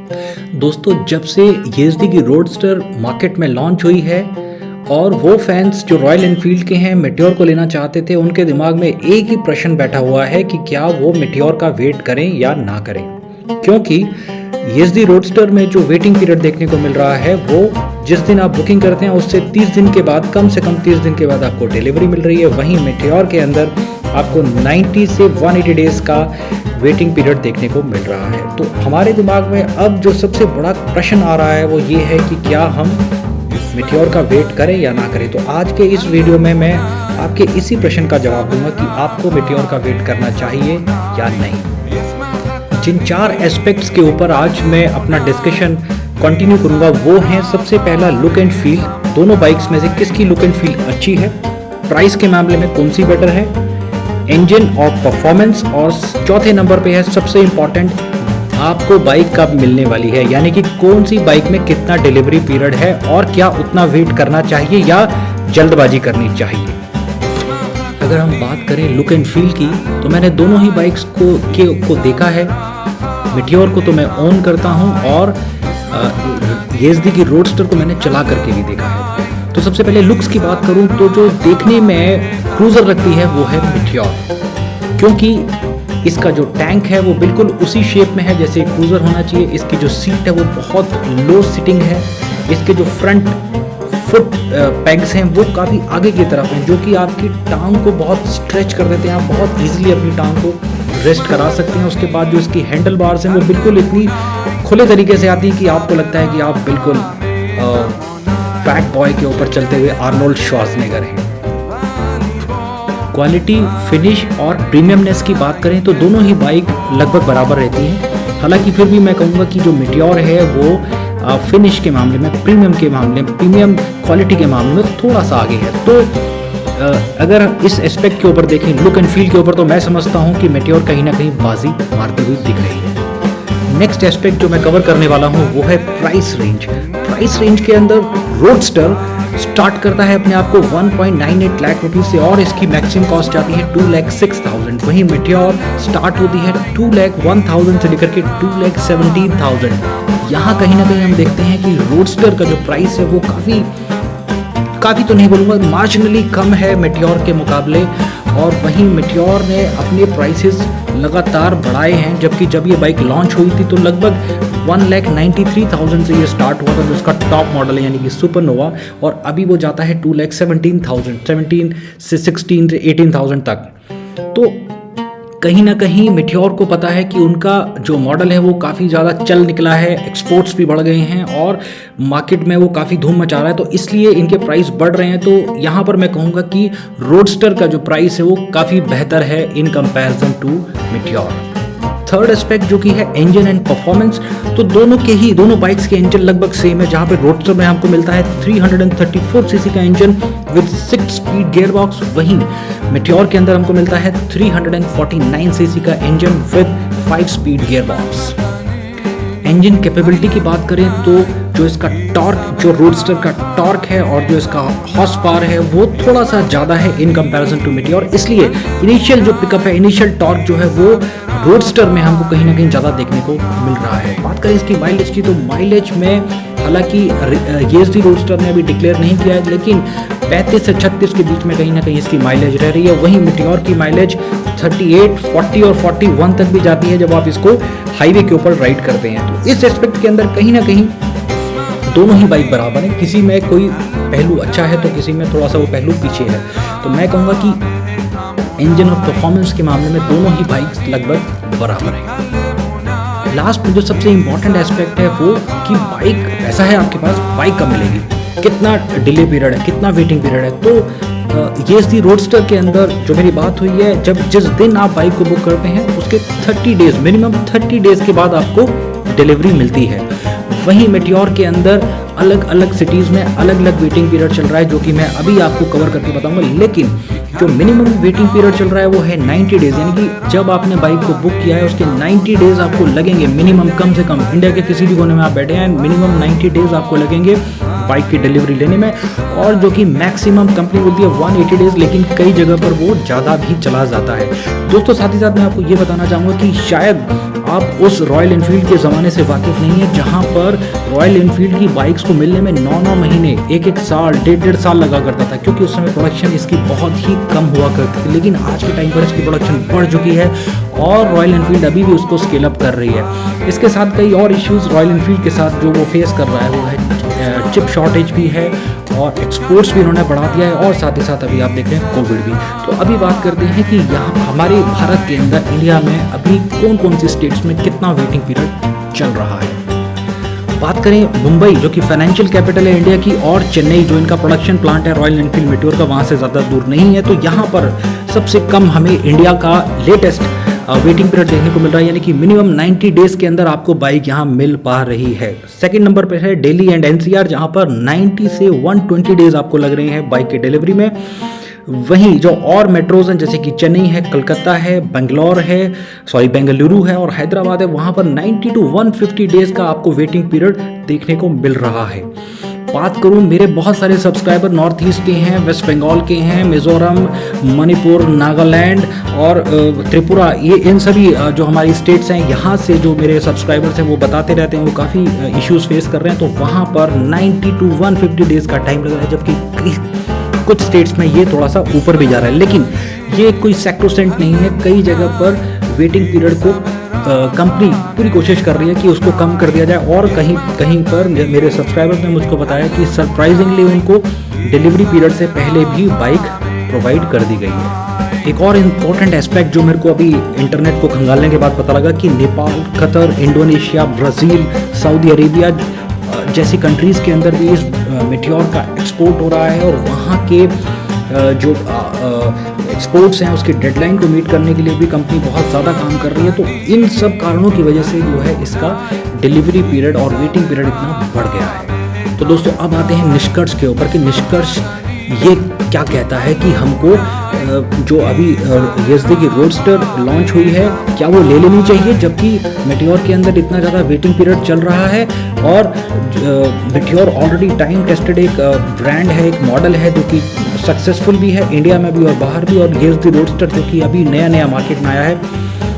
दोस्तों, जब से येज़दी की रोडस्टर मार्केट में लॉन्च हुई है और वो फैंस जो रॉयल एनफील्ड के हैं मेटियोर को लेना चाहते थे, उनके दिमाग में एक ही प्रश्न बैठा हुआ है कि क्या वो मेटियोर का वेट करें या ना करें। क्योंकि येज़दी रोडस्टर में जो वेटिंग पीरियड देखने को मिल रहा है वो जिस दिन आप बुकिंग करते हैं उससे 30 दिन के बाद, कम से कम 30 दिन के बाद आपको डिलीवरी मिल रही है। वहीं मेटियोर के अंदर आपको 90 से 180 डेज का वेटिंग पीरियड देखने को मिल रहा है। तो हमारे दिमाग में अब जो सबसे बड़ा प्रश्न आ रहा है वो ये है कि क्या हम मेटियोर का वेट करें या ना करें। तो आज के इस वीडियो में मैं आपके इसी प्रश्न का जवाब दूंगा कि आपको मेटियोर का वेट करना चाहिए या नहीं। जिन 4 एस्पेक्ट्स के ऊपर आज मैं अपना डिस्कशन कंटिन्यू करूंगा वो हैं, सबसे पहला लुक एंड फील। दोनों बाइक्स में से किसकी लुक एंड फील अच्छी है, प्राइस के मामले में कौन सी बेटर है, इंजन और परफॉर्मेंस, और चौथे नंबर पे है सबसे इम्पॉर्टेंट, आपको बाइक कब मिलने वाली है, यानी कि कौन सी बाइक में कितना डिलीवरी पीरियड है और क्या उतना वेट करना चाहिए या जल्दबाजी करनी चाहिए। अगर हम बात करें लुक एंड फील की, तो मैंने दोनों ही बाइक्स को देखा है। मेटियोर को तो मैं ओन करता हूं और येज़दी की रोडस्टर को मैंने चला करके भी देखा है। तो सबसे पहले लुक्स की बात करूं तो जो देखने में क्रूजर लगती है वो है मेटियोर, क्योंकि इसका जो टैंक है वो बिल्कुल उसी शेप में है जैसे क्रूजर होना चाहिए। इसकी जो सीट है वो बहुत लो सिटिंग है। इसके जो फ्रंट फुट पैग्स हैं वो काफ़ी आगे की तरफ हैं, जो कि आपकी टांग को बहुत स्ट्रेच कर देते हैं। आप बहुत ईजिली अपनी टांग को रेस्ट करा सकते हैं। उसके बाद जो इसकी हैंडल बार्स हैं वो बिल्कुल इतनी खुले तरीके से आती है कि आपको लगता है कि आप बिल्कुल फैट बॉय के ऊपर चलते हुए आर्नोल्ड श्वार्ज़नेगर हैं। क्वालिटी, फिनिश और प्रीमियमनेस की बात करें तो दोनों ही बाइक लगभग बराबर रहती हैं। हालांकि फिर भी मैं कहूँगा कि जो मेटियोर है वो फिनिश के मामले में, प्रीमियम क्वालिटी के मामले में थोड़ा सा आगे है। तो अगर इस एस्पेक्ट के ऊपर देखें, लुक एंड फील के ऊपर, तो मैं समझता हूँ कि मेटियोर कहीं ना कहीं बाजी मारती हुई दिख रही है। नेक्स्ट एस्पेक्ट जो मैं कवर करने वाला हूँ वो है प्राइस रेंज। प्राइस रेंज के अंदर रोडस्टर स्टार्ट करता है अपने आप को 1.98 लाख रुपीज़ से और इसकी मैक्सिमम कॉस्ट जाती है 2,06,000। वहीं मेटियोर स्टार्ट होती है 2,01,000 से लेकर के 2,17,000। यहाँ कहीं ना कहीं हम देखते हैं कि रोडस्टर का जो प्राइस है वो काफ़ी तो नहीं बोलूँगा, मार्जिनली कम है मेटियोर के मुकाबले। और वहीं मेटियोर ने अपने प्राइसेस लगातार बढ़ाए हैं, जबकि जब ये बाइक लॉन्च हुई थी तो लगभग 1,93,000 से ये स्टार्ट हुआ था, जो इसका टॉप मॉडल है यानी कि सुपरनोवा, और अभी वो जाता है 2,17,000, 17 से 16 से 18,000 तक। तो कहीं ना कहीं मेटियोर को पता है कि उनका जो मॉडल है वो काफ़ी ज़्यादा चल निकला है, एक्सपोर्ट्स भी बढ़ गए हैं और मार्केट में वो काफ़ी धूम मचा रहा है, तो इसलिए इनके प्राइस बढ़ रहे हैं। तो यहाँ पर मैं कहूँगा कि रोडस्टर का जो प्राइस है वो काफ़ी बेहतर है in comparison to Meteor. Third aspect जो कि है इंजन एंड परफॉर्मेंस, तो दोनों बाइक्स के इंजन लगभग सेम है। जहाँ पे रोडस्टर में हमको मिलता है 334 सीसी का इंजन विद 6 स्पीड गियरबॉक्स, वहीं मेटियोर के अंदर हमको मिलता है 349 सीसी का engine with 5 speed gearbox. Engine capability की बात करें तो जो इसका टॉर्क, जो रोडस्टर का टॉर्क है और जो इसका हॉर्स पावर है वो थोड़ा सा ज़्यादा है इन कंपैरिजन टू मेटियोर, इसलिए इनिशियल जो पिकअप है, इनिशियल टॉर्क जो है वो रोडस्टर में हमको कहीं ना कहीं ज़्यादा देखने को मिल रहा है। बात करें इसकी माइलेज की, तो माइलेज में हालांकि येज़दी रोडस्टर ने अभी डिक्लेयर नहीं किया है, लेकिन 35 से 36 के बीच में कहीं ना कहीं इसकी माइलेज रह रही है। वहीं मेटियोर की माइलेज 38, 40 और 41 तक भी जाती है जब आप इसको हाईवे के ऊपर राइड करते हैं। तो इस एस्पेक्ट के अंदर कहीं ना कहीं दोनों ही बाइक बराबर है, किसी में कोई पहलू अच्छा है तो किसी में थोड़ा सा वो पहलू पीछे है। तो मैं कहूँगा कि इंजन और परफॉर्मेंस के मामले में दोनों ही बाइक्स लगभग बराबर है। लास्ट में जो सबसे इम्पॉर्टेंट एस्पेक्ट है वो कि बाइक ऐसा है आपके पास, बाइक कब मिलेगी, कितना डिले पीरियड है, कितना वेटिंग पीरियड है। तो येज़दी रोडस्टर के अंदर जो मेरी बात हुई है, जिस दिन आप बाइक को बुक करते हैं उसके 30 डेज, मिनिमम 30 डेज के बाद आपको डिलीवरी मिलती है। वहीं मेटियोर के अंदर अलग अलग सिटीज़ में अलग अलग वेटिंग पीरियड चल रहा है, जो कि मैं अभी आपको कवर करके बताऊंगा। लेकिन जो मिनिमम वेटिंग पीरियड चल रहा है वो है 90 डेज़, यानी कि जब आपने बाइक को बुक किया है उसके 90 डेज़ आपको लगेंगे मिनिमम, कम से कम इंडिया के किसी भी कोने में आप बैठे हैं, मिनिमम 90 डेज़ आपको लगेंगे बाइक की डिलीवरी लेने में, और जो कि मैक्सिमम कंपनी बोलती है 180 डेज़, लेकिन कई जगह पर वो ज़्यादा भी चला जाता है। दोस्तों साथ ही साथ मैं आपको ये बताना चाहूँगा कि शायद आप उस रॉयल एनफील्ड के ज़माने से वाकिफ़ नहीं है जहाँ पर रॉयल एनफील्ड की बाइक्स को मिलने में 9-9 महीने, 1-1 साल, 1.5 साल लगा करता था, क्योंकि उस समय प्रोडक्शन इसकी बहुत ही कम हुआ करती थी। लेकिन आज के टाइम पर इसकी प्रोडक्शन बढ़ चुकी है और रॉयल एनफील्ड अभी भी उसको स्केल अप कर रही है। इसके साथ कई और इश्यूज़ रॉयल एनफील्ड के साथ जो वो फेस कर रहा है वो है चिप शॉर्टेज भी है, और एक्सपोर्ट्स भी उन्होंने बढ़ा दिया है, और साथ ही साथ अभी आप देख रहे हैं कोविड भी। तो अभी बात करते हैं कि यहाँ हमारे भारत के अंदर, इंडिया में अभी कौन कौन सी स्टेट्स में कितना वेटिंग पीरियड चल रहा है। बात करें मुंबई जो कि फाइनेंशियल कैपिटल है इंडिया की, और चेन्नई जो इनका प्रोडक्शन प्लांट है रॉयल एनफील्ड मेट्योर का, वहाँ से ज़्यादा दूर नहीं है। तो यहाँ पर सबसे कम हमें इंडिया का लेटेस्ट वेटिंग पीरियड देखने को मिल रहा है, यानी कि मिनिमम 90 डेज़ के अंदर आपको बाइक यहाँ मिल पा रही है। सेकंड नंबर पर है दिल्ली एंड एनसीआर, जहाँ पर 90 से 120 डेज़ आपको लग रहे हैं बाइक की डिलीवरी में। वहीं जो और मेट्रोज हैं जैसे कि चेन्नई है, कलकत्ता है, बेंगलुरु है और हैदराबाद है, वहाँ पर 90 to 150 डेज़ का आपको वेटिंग पीरियड देखने को मिल रहा है। बात करूं, मेरे बहुत सारे सब्सक्राइबर नॉर्थ ईस्ट के हैं, वेस्ट बंगाल के हैं, मिजोरम, मणिपुर, नागालैंड और त्रिपुरा, ये इन सभी जो हमारी स्टेट्स हैं, यहाँ से जो मेरे सब्सक्राइबर्स हैं वो बताते रहते हैं वो काफ़ी इश्यूज़ फेस कर रहे हैं। तो वहाँ पर 90 to 150 डेज़ का टाइम लग रहा है, जबकि कुछ स्टेट्स में ये थोड़ा सा ऊपर भी जा रहा है। लेकिन ये कोई सैक्रोसेंट नहीं है, कई जगह पर वेटिंग पीरियड को कंपनी पूरी कोशिश कर रही है कि उसको कम कर दिया जाए, और कहीं कहीं पर मेरे सब्सक्राइबर्स ने मुझको बताया कि सरप्राइजिंगली उनको डिलीवरी पीरियड से पहले भी बाइक प्रोवाइड कर दी गई है। एक और इम्पोर्टेंट एस्पेक्ट जो मेरे को अभी इंटरनेट को खंगालने के बाद पता लगा कि Nepal, Qatar, Indonesia, Brazil, Saudi Arabia जैसी कंट्रीज़ के अंदर भी इस मेट्योर का एक्सपोर्ट हो रहा है, और वहाँ के जो एक्सपोर्ट्स हैं उसके डेडलाइन को मीट करने के लिए भी कंपनी बहुत ज़्यादा काम कर रही है। तो इन सब कारणों की वजह से जो है इसका डिलीवरी पीरियड और वेटिंग पीरियड इतना बढ़ गया है। तो दोस्तों अब आते हैं निष्कर्ष के ऊपर कि निष्कर्ष ये क्या कहता है कि हमको जो अभी YZD की रोडस्टर लॉन्च हुई है क्या वो ले लेनी चाहिए, जबकि मेट्योर के अंदर इतना ज़्यादा वेटिंग पीरियड चल रहा है, और मेट्योर ऑलरेडी टाइम टेस्टेड एक ब्रांड है, एक मॉडल है जो कि सक्सेसफुल भी है इंडिया में भी और बाहर भी, और YZD रोडस्टर जो कि अभी नया नया मार्केट में आया है।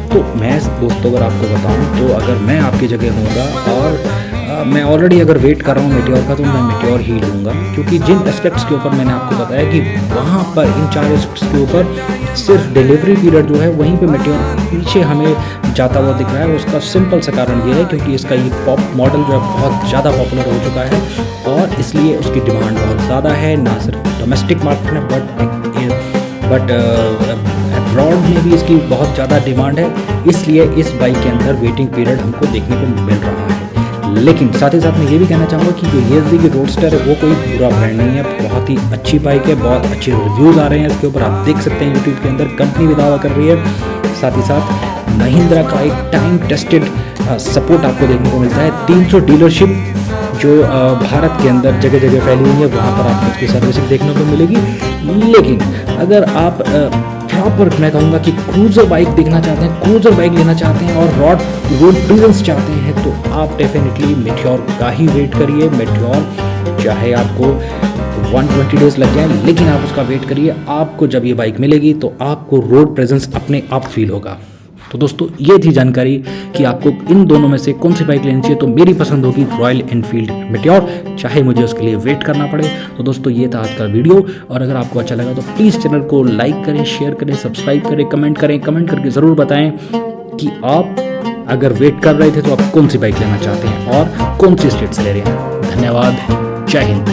तो मैं दोस्तों अगर आपको बताऊं तो अगर मैं आपकी जगह होऊंगा और मैं ऑलरेडी अगर वेट कर रहा हूँ मेट्योर का, तो मैं मेट्योर ही लूँगा, क्योंकि जिन एस्पेक्ट्स के ऊपर मैंने आपको बताया कि वहाँ पर इन 4 एस्पेक्ट्स के ऊपर सिर्फ डिलीवरी पीरियड जो है वहीं पे मेट्योर पीछे हमें जाता हुआ दिख रहा है। उसका सिंपल सा कारण ये है क्योंकि इसका ये पॉप मॉडल जो है बहुत ज़्यादा पॉपुलर हो चुका है, और इसलिए उसकी डिमांड बहुत ज़्यादा है, ना सिर्फ डोमेस्टिक मार्केट में बट अब्रॉड में भी इसकी बहुत ज़्यादा डिमांड है। इसलिए इस बाइक के अंदर वेटिंग पीरियड हमको देखने को मिल रहा है। लेकिन साथ ही साथ मैं ये भी कहना चाहूँगा कि जो YZD की रोडस्टर है वो कोई बुरा ब्रांड नहीं है, बहुत ही अच्छी बाइक है, बहुत अच्छे रिव्यूज़ आ रहे हैं इसके ऊपर, आप देख सकते हैं यूट्यूब के अंदर, कंपनी भी दावा कर रही है। साथ ही साथ महिंद्रा का एक टाइम टेस्टेड सपोर्ट आपको देखने को मिलता है। 300 डीलरशिप जो भारत के अंदर जगह जगह फैली हुई है, वहाँ पर आपको इसकी सर्विसिंग देखने को मिलेगी। लेकिन अगर आप प्रॉपर मैं कहूँगा कि क्रूज़र बाइक देखना चाहते हैं, क्रूज़र बाइक लेना चाहते हैं और रोड प्रेजेंस चाहते हैं, तो आप डेफिनेटली मेट्योर का ही वेट करिए। मेट्योर चाहे आपको 120 डेज़ लग जाए, लेकिन आप उसका वेट करिए, आपको जब ये बाइक मिलेगी तो आपको रोड प्रेजेंस अपने आप फील होगा। तो दोस्तों ये थी जानकारी कि आपको इन दोनों में से कौन सी बाइक लेनी चाहिए। तो मेरी पसंद होगी रॉयल एनफील्ड मेट्योर, चाहे मुझे उसके लिए वेट करना पड़े। तो दोस्तों ये था आज का वीडियो, और अगर आपको अच्छा लगा तो प्लीज़ चैनल को लाइक करें, शेयर करें, सब्सक्राइब करें, कमेंट करें। कमेंट करके ज़रूर बताएं कि आप अगर वेट कर रहे थे तो आप कौन सी बाइक लेना चाहते हैं और कौन सी स्टेट से ले रहे हैं। धन्यवाद, जय हिंद।